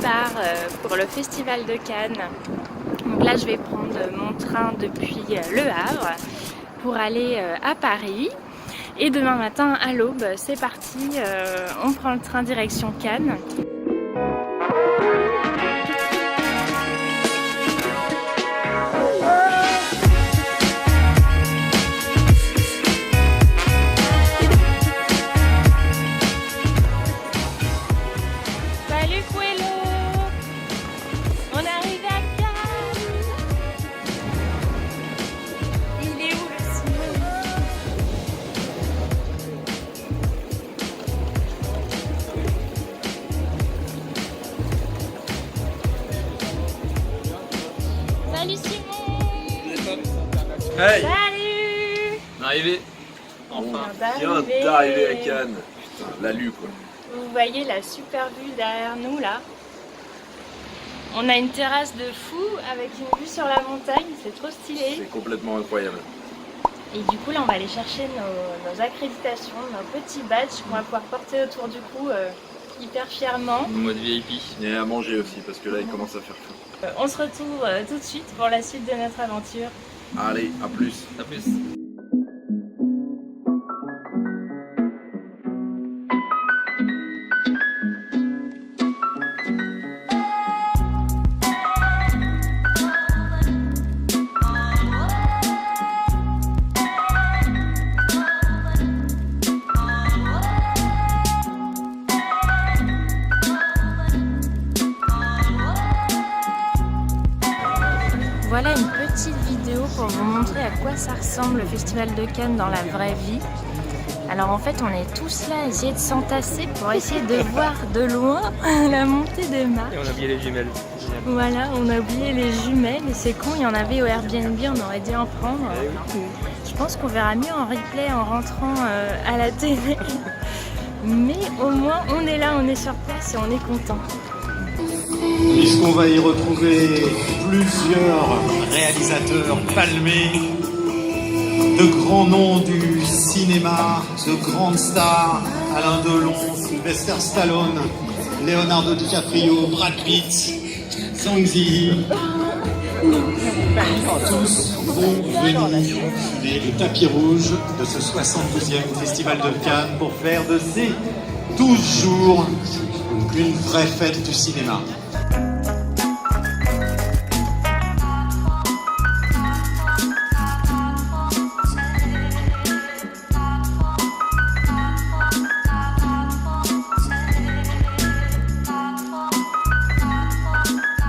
départ pour le Festival de Cannes. Donc là je vais prendre mon train depuis Le Havre pour aller à Paris. Et demain matin à l'aube, c'est parti, on prend le train direction Cannes. Salut Coelho! On arrive à Cannes! Il est où le cinéma? Salut Simon! Hey! Salut! On est arrivé. Enfin. On Viens d'arriver à Cannes. Putain, l'alu quoi. Vous voyez la super vue derrière nous là. On a une terrasse de fou avec une vue sur la montagne, c'est trop stylé. C'est complètement incroyable. Et du coup là on va aller chercher nos accréditations, nos petits badges qu'on va pouvoir porter autour du cou hyper fièrement. En mode VIP. Et à manger aussi parce que là il commence à faire faim. On se retrouve tout de suite pour la suite de notre aventure. Allez, à plus. À plus. Voilà une petite vidéo pour vous montrer à quoi ça ressemble le Festival de Cannes dans la vraie vie. Alors en fait on est tous là à essayer de s'entasser pour essayer de voir de loin la montée des marches. Et on a oublié les jumelles. Voilà, on a oublié les jumelles et c'est con, il y en avait au Airbnb, on aurait dû en prendre. Je pense qu'on verra mieux en replay en rentrant à la télé. Mais au moins on est là, on est sur place et on est content. Puisqu'on va y retrouver plusieurs réalisateurs palmés, de grands noms du cinéma, de grandes stars, Alain Delon, Sylvester Stallone, Leonardo DiCaprio, Brad Pitt, Zhang Ziyi. Tous vont venir filer le tapis rouge de ce 72e Festival de Cannes pour faire de ces 12 jours une vraie fête du cinéma.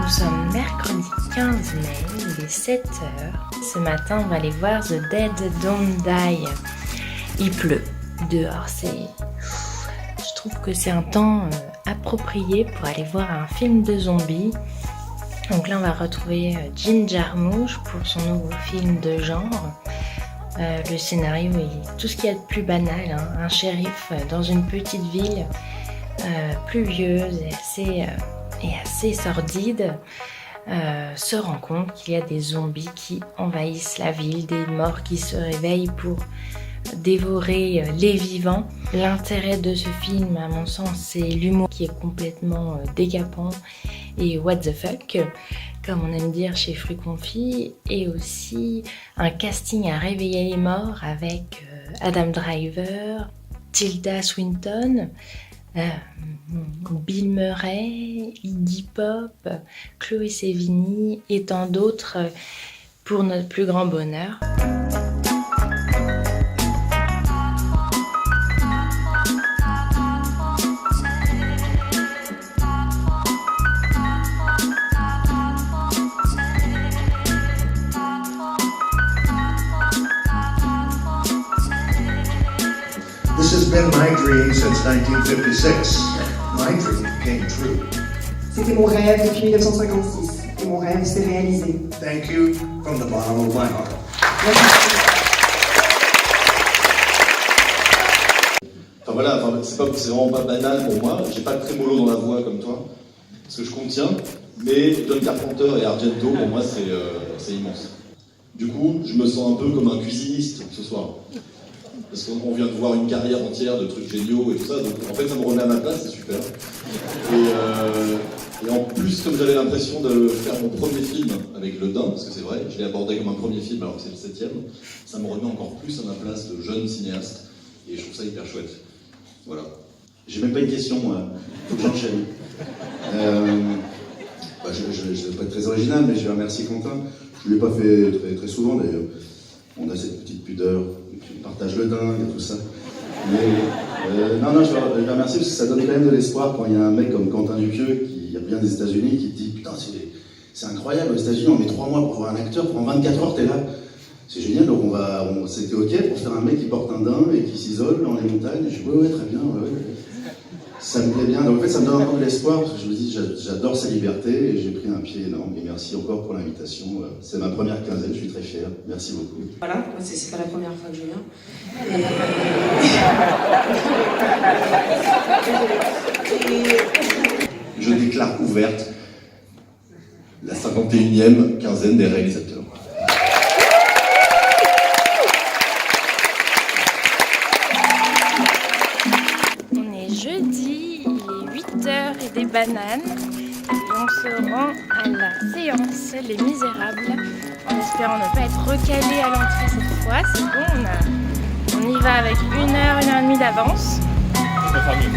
Nous sommes mercredi 15 mai, il est 7 h. Ce matin, on va aller voir The Dead Don't Die. Il pleut dehors, je trouve que c'est un temps approprié pour aller voir un film de zombies. Donc là, on va retrouver Jim Jarmusch pour son nouveau film de genre. Le scénario est tout ce qu'il y a de plus banal, hein. Un shérif dans une petite ville pluvieuse et assez sordide se rend compte qu'il y a des zombies qui envahissent la ville, des morts qui se réveillent pour dévorer les vivants. L'intérêt de ce film, à mon sens, c'est l'humour qui est complètement décapant et what the fuck, comme on aime dire chez Fruits Confits, et aussi un casting à réveiller les morts avec Adam Driver, Tilda Swinton, Bill Murray, Iggy Pop, Chloé Sevigny et tant d'autres pour notre plus grand bonheur. This has been my dream since 1956. My dream came true. C'était mon rêve depuis 1956 et mon rêve s'est réalisé. Thank you from the bottom of my heart. Enfin voilà, c'est vraiment pas banal pour moi. J'ai pas de trémolo dans la voix comme toi, parce que je contiens. Mais John Carpenter et Argento, pour moi, c'est immense. Du coup, je me sens un peu comme un cuisiniste ce soir. Parce qu'on vient de voir une carrière entière de trucs géniaux et tout ça, donc en fait ça me remet à ma place, c'est super. Et en plus, comme j'avais l'impression de faire mon premier film avec Le Dain, parce que c'est vrai, je l'ai abordé comme un premier film alors que c'est le 7e, ça me remet encore plus à ma place de jeune cinéaste, et je trouve ça hyper chouette. Voilà. J'ai même pas une question, moi. Faut que j'enchaîne. Je vais pas être très original, mais je vais remercier Quentin. Je ne l'ai pas fait très souvent, d'ailleurs. On a cette petite pudeur, on partage le dingue et tout ça. Mais non, je vais remercier parce que ça donne quand même de l'espoir quand il y a un mec comme Quentin Dupieux qui vient des États-Unis qui te dit putain, c'est incroyable, aux États-Unis on met 3 mois pour avoir un acteur, pendant 24 heures t'es là. C'est génial, donc c'était ok pour faire un mec qui porte un daim et qui s'isole dans les montagnes. Je dis ouais, très bien, ouais. Ça me plaît bien, donc en fait ça me donne encore de l'espoir parce que je me dis j'adore sa liberté et j'ai pris un pied énorme et merci encore pour l'invitation. C'est ma première quinzaine, je suis très fier, merci beaucoup. Voilà, moi c'est pas la première fois que je viens. Je déclare ouverte la 51e quinzaine des réalisateurs. On est jeudi, il est 8h et des bananes. Et on se rend à la séance Les Misérables en espérant ne pas être recalé à l'entrée cette fois. C'est bon, on y va avec 1h et demie d'avance. On peut faire mieux.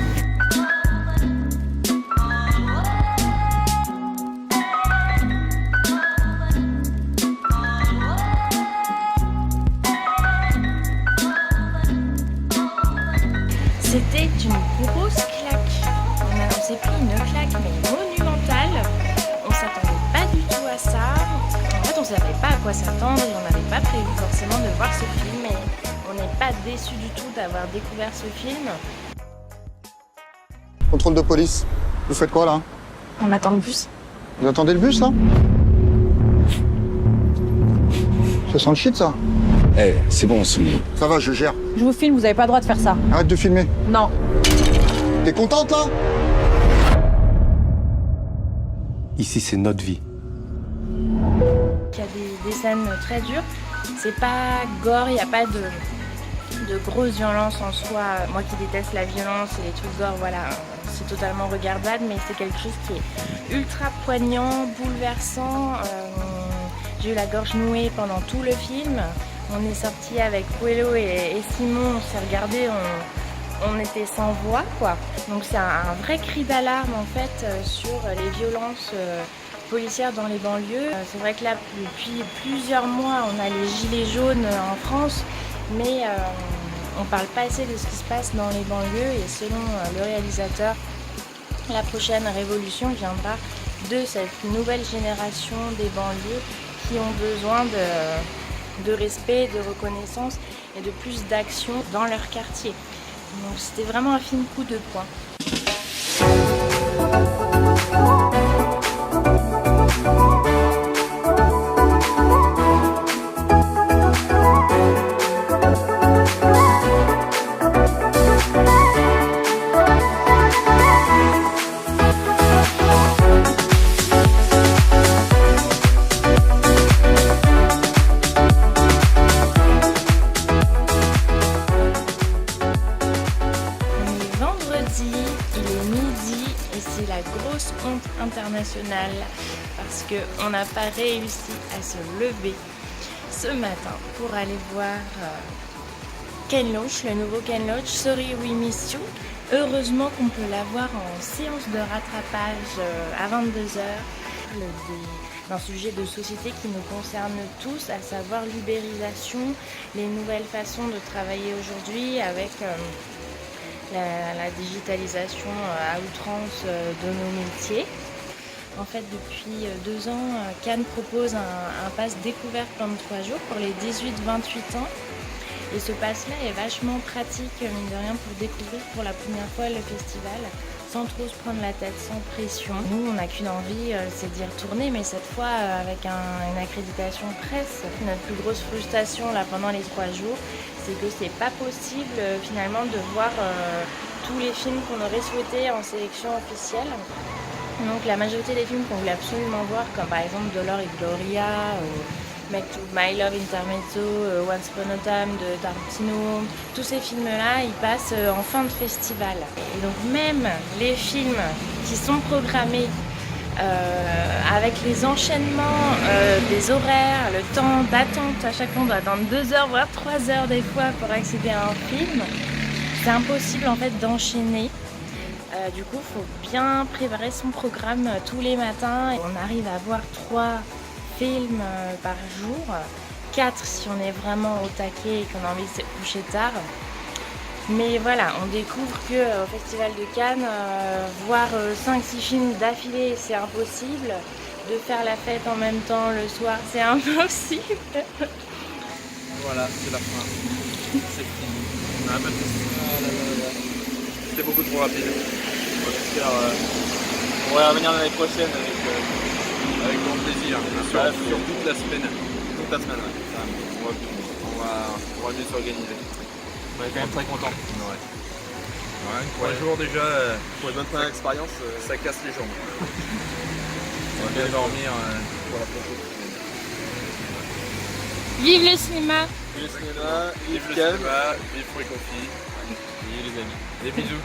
C'était une grosse claque. On s'est pris une claque mais monumentale. On s'attendait pas du tout à ça. En fait, on savait pas à quoi s'attendre et on n'avait pas prévu forcément de voir ce film. Et on n'est pas déçus du tout d'avoir découvert ce film. Contrôle de police. Vous faites quoi là? On attend le bus. Vous attendez le bus là? Ça sent le shit ça? Eh, c'est bon, Ça va, je gère. Je vous filme, vous avez pas le droit de faire ça. Arrête de filmer. Non. T'es contente là? Ici, c'est notre vie. Il y a des scènes très dures. C'est pas gore, il n'y a pas de grosse violence en soi. Moi qui déteste la violence et les trucs gore, voilà, c'est totalement regardable, mais c'est quelque chose qui est ultra poignant, bouleversant. J'ai eu la gorge nouée pendant tout le film. On est sorti avec Coelho et Simon, on s'est regardé, on était sans voix quoi. Donc c'est un vrai cri d'alarme en fait sur les violences policières dans les banlieues. C'est vrai que là depuis plusieurs mois on a les gilets jaunes en France, mais on parle pas assez de ce qui se passe dans les banlieues et selon le réalisateur, la prochaine révolution viendra de cette nouvelle génération des banlieues qui ont besoin de respect, de reconnaissance et de plus d'action dans leur quartier. Donc c'était vraiment un film coup de poing. Internationale parce qu'on n'a pas réussi à se lever ce matin pour aller voir Ken Loach, le nouveau Ken Loach, Sorry We Miss You. Heureusement qu'on peut la voir en séance de rattrapage à 22h d'un sujet de société qui nous concerne tous, à savoir l'ubérisation, les nouvelles façons de travailler aujourd'hui avec la digitalisation à outrance de nos métiers. En fait, depuis 2 ans, Cannes propose un pass découverte 23 jours pour les 18-28 ans. Et ce pass-là est vachement pratique, mine de rien, pour découvrir pour la première fois le festival, sans trop se prendre la tête, sans pression. Nous, on n'a qu'une envie, c'est d'y retourner, mais cette fois avec une accréditation presse. Notre plus grosse frustration là, pendant les 3 jours, c'est que c'est pas possible finalement de voir tous les films qu'on aurait souhaité en sélection officielle. Donc la majorité des films qu'on voulait absolument voir, comme par exemple Dolor et Gloria, My Love Intermezzo, Once Upon a Time de Tarantino, tous ces films-là, ils passent en fin de festival. Et donc même les films qui sont programmés Avec les enchaînements des horaires, le temps d'attente, à chaque fois on doit attendre 2 heures voire 3 heures des fois pour accéder à un film. C'est impossible en fait d'enchaîner. Du coup, il faut bien préparer son programme tous les matins. On arrive à voir 3 films par jour, 4 si on est vraiment au taquet et qu'on a envie de se coucher tard. Mais voilà, on découvre qu'au Festival de Cannes, voir 5-6 films d'affilée, c'est impossible. De faire la fête en même temps le soir, c'est impossible. Voilà, c'est la fin. C'est fini. On a un peu de... C'était beaucoup trop rapide. On va revenir l'année prochaine avec grand plaisir. Sur toute la semaine. Toute la semaine, ouais. On va mieux s'organiser. On est quand même très content. Ouais. 3 jours déjà. Pour une bonne première expérience, ça casse les jambes. On va bien dormir pour la prochaine semaine. Vive le cinéma! Vive le cinéma, vive le cinéma, vive Free Coffee. Et les amis. Des bisous.